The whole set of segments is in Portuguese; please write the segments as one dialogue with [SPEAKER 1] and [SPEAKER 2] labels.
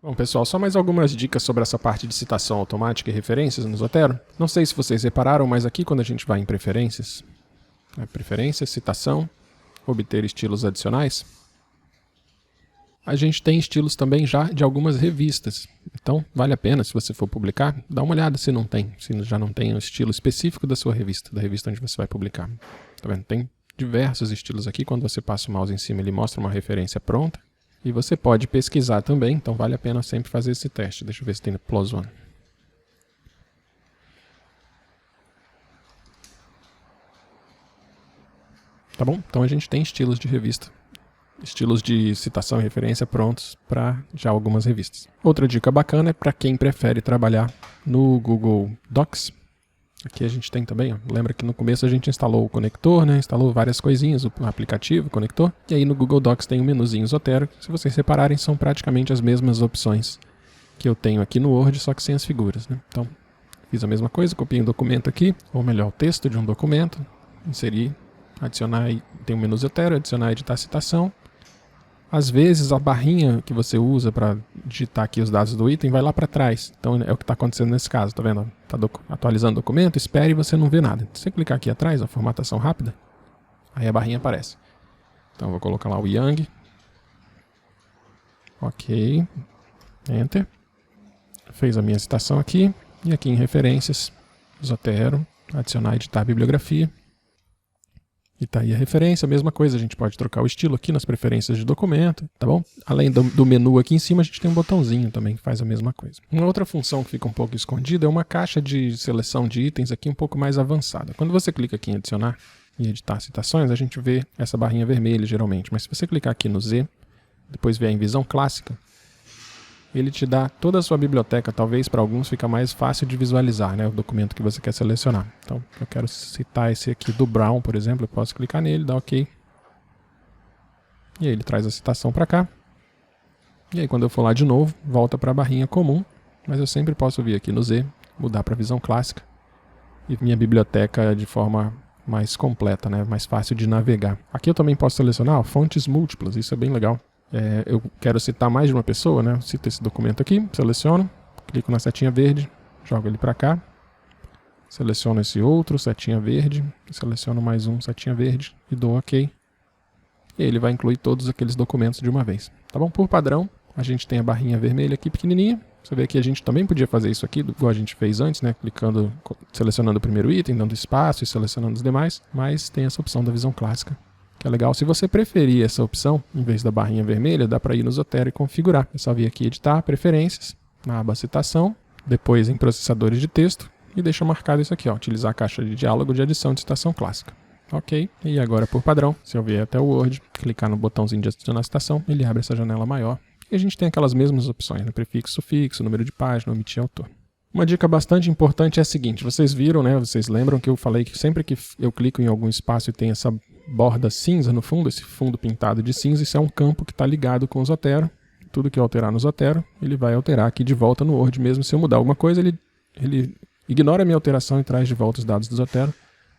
[SPEAKER 1] Bom, pessoal, só mais algumas dicas sobre essa parte de citação automática e referências no Zotero. Não sei se vocês repararam, mas aqui quando a gente vai em preferências, preferências, citação, obter estilos adicionais, a gente tem estilos também já de algumas revistas. Então, vale a pena, se você for publicar, dá uma olhada se já não tem o estilo específico da sua revista, da revista onde você vai publicar. Tá vendo? Tem diversos estilos aqui. Quando você passa o mouse em cima, ele mostra uma referência pronta. E você pode pesquisar também, então vale a pena sempre fazer esse teste. Deixa eu ver se tem no +1. Tá bom? Então a gente tem estilos de revista, estilos de citação e referência prontos para já algumas revistas. Outra dica bacana é para quem prefere trabalhar no Google Docs. Aqui a gente tem também, ó, lembra que no começo a gente instalou o conector, né? Instalou várias coisinhas, o aplicativo, o conector. E aí no Google Docs tem um menuzinho Zotero. Se vocês repararem, são praticamente as mesmas opções que eu tenho aqui no Word, só que sem as figuras, né? Então, fiz a mesma coisa, copiei um documento aqui, ou melhor, o texto de um documento, inserir, adicionar, tem um menu Zotero, adicionar, editar citação. Às vezes a barrinha que você usa para digitar aqui os dados do item vai lá para trás. Então é o que está acontecendo nesse caso, tá vendo? Está atualizando o documento, espere e você não vê nada. Se você clicar aqui atrás, a formatação rápida, aí a barrinha aparece. Então eu vou colocar lá o Young. Ok. Enter. Fez a minha citação aqui. E aqui em referências, Zotero, adicionar, editar a bibliografia. E tá aí a referência, a mesma coisa, a gente pode trocar o estilo aqui nas preferências de documento, tá bom? Além do menu aqui em cima, a gente tem um botãozinho também que faz a mesma coisa. Uma outra função que fica um pouco escondida é uma caixa de seleção de itens aqui um pouco mais avançada. Quando você clica aqui em adicionar e editar citações, a gente vê essa barrinha vermelha geralmente, mas se você clicar aqui no Z, depois vier em visão clássica, ele te dá toda a sua biblioteca, talvez para alguns fica mais fácil de visualizar, né, o documento que você quer selecionar. Então, eu quero citar esse aqui do Brown, por exemplo, eu posso clicar nele, dar OK. E aí ele traz a citação para cá. E aí quando eu for lá de novo, volta para a barrinha comum, mas eu sempre posso vir aqui no Z, mudar para a visão clássica, e minha biblioteca de forma mais completa, né, mais fácil de navegar. Aqui eu também posso selecionar fontes múltiplas, isso é bem legal. Eu quero citar mais de uma pessoa, né? Cito esse documento aqui, seleciono, clico na setinha verde, jogo ele para cá, seleciono esse outro, setinha verde, seleciono mais um, setinha verde, e dou OK. E aí ele vai incluir todos aqueles documentos de uma vez. Tá bom? Por padrão, a gente tem a barrinha vermelha aqui pequenininha. Você vê que a gente também podia fazer isso aqui, igual a gente fez antes, né? Clicando, selecionando o primeiro item, dando espaço e selecionando os demais, mas tem essa opção da visão clássica. Que é legal. Se você preferir essa opção, em vez da barrinha vermelha, dá para ir no Zotero e configurar. É só vir aqui editar, preferências, na aba citação, depois em processadores de texto, e deixa marcado isso aqui, ó, utilizar a caixa de diálogo de adição de citação clássica. Ok, e agora por padrão, se eu vier até o Word, clicar no botãozinho de adicionar citação, ele abre essa janela maior. E a gente tem aquelas mesmas opções, né? Prefixo, sufixo, número de página, omitir autor. Uma dica bastante importante é a seguinte, vocês viram, né? Vocês lembram que eu falei que sempre que eu clico em algum espaço e tem essa borda cinza no fundo, esse fundo pintado de cinza, isso é um campo que está ligado com o Zotero. Tudo que eu alterar no Zotero, ele vai alterar aqui de volta no Word, mesmo se eu mudar alguma coisa, ele ignora a minha alteração e traz de volta os dados do Zotero.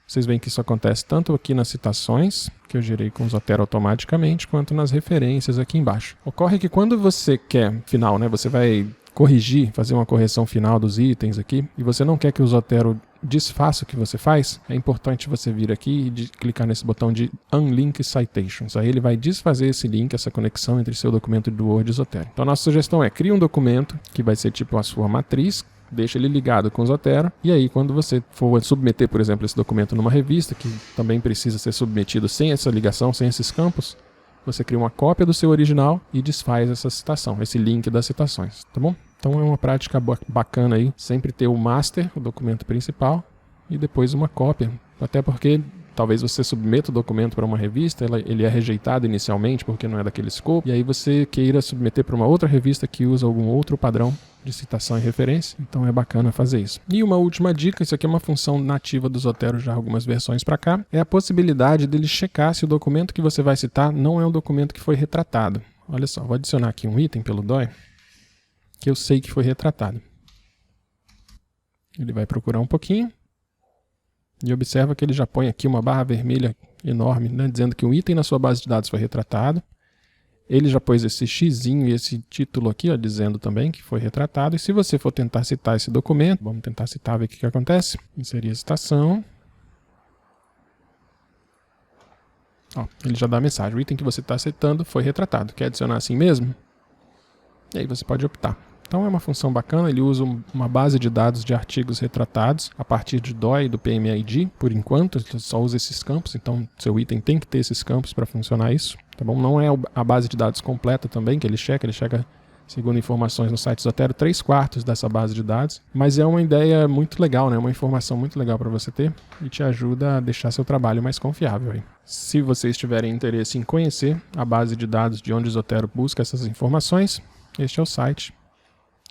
[SPEAKER 1] Vocês veem que isso acontece tanto aqui nas citações, que eu gerei com o Zotero automaticamente, quanto nas referências aqui embaixo. Ocorre que quando você quer, final, né, você vai corrigir, fazer uma correção final dos itens aqui, e você não quer que o Zotero desfaça o que você faz, é importante você vir aqui e clicar nesse botão de Unlink Citations. Aí ele vai desfazer esse link, essa conexão entre seu documento do Word e Zotero. Então a nossa sugestão é, crie um documento que vai ser tipo a sua matriz, deixa ele ligado com o Zotero, e aí quando você for submeter, por exemplo, esse documento numa revista, que também precisa ser submetido sem essa ligação, sem esses campos, você cria uma cópia do seu original e desfaz essa citação, esse link das citações, tá bom? Então é uma prática bacana aí, sempre ter o master, o documento principal, e depois uma cópia. Até porque talvez você submeta o documento para uma revista, ele é rejeitado inicialmente porque não é daquele escopo, e aí você queira submeter para uma outra revista que usa algum outro padrão de citação e referência, então é bacana fazer isso. E uma última dica, isso aqui é uma função nativa do Zotero já algumas versões para cá, é a possibilidade dele checar se o documento que você vai citar não é um documento que foi retratado. Olha só, vou adicionar aqui um item pelo DOI, que eu sei que foi retratado. Ele vai procurar um pouquinho, e observa que ele já põe aqui uma barra vermelha enorme, né, dizendo que um item na sua base de dados foi retratado. Ele já pôs esse xizinho e esse título aqui, ó, dizendo também que foi retratado. E se você for tentar citar esse documento, vamos tentar citar, ver o que acontece. Inserir a citação. Ó, ele já dá a mensagem. O item que você está citando foi retratado. Quer adicionar assim mesmo? E aí você pode optar. Então é uma função bacana, ele usa uma base de dados de artigos retratados a partir de DOI e do PMID, por enquanto, ele só usa esses campos, então seu item tem que ter esses campos para funcionar isso, tá bom? Não é a base de dados completa também, que ele checa, segundo informações no site Zotero, 3/4 dessa base de dados, mas é uma ideia muito legal, né? Uma informação muito legal para você ter e te ajuda a deixar seu trabalho mais confiável aí. Se vocês tiverem interesse em conhecer a base de dados de onde o Zotero busca essas informações, este é o site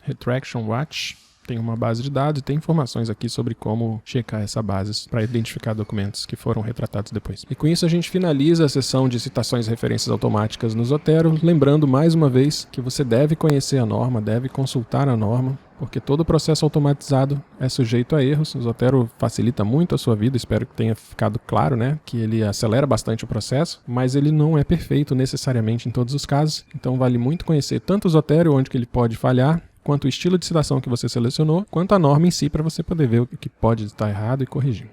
[SPEAKER 1] Retraction Watch. Tem uma base de dados e tem informações aqui sobre como checar essa base para identificar documentos que foram retratados depois. E com isso a gente finaliza a sessão de citações e referências automáticas no Zotero, lembrando mais uma vez que você deve conhecer a norma, deve consultar a norma, porque todo processo automatizado é sujeito a erros. O Zotero facilita muito a sua vida, espero que tenha ficado claro, né, que ele acelera bastante o processo, mas ele não é perfeito necessariamente em todos os casos, então vale muito conhecer tanto o Zotero, onde que ele pode falhar, quanto o estilo de citação que você selecionou, quanto a norma em si, para você poder ver o que pode estar errado e corrigir.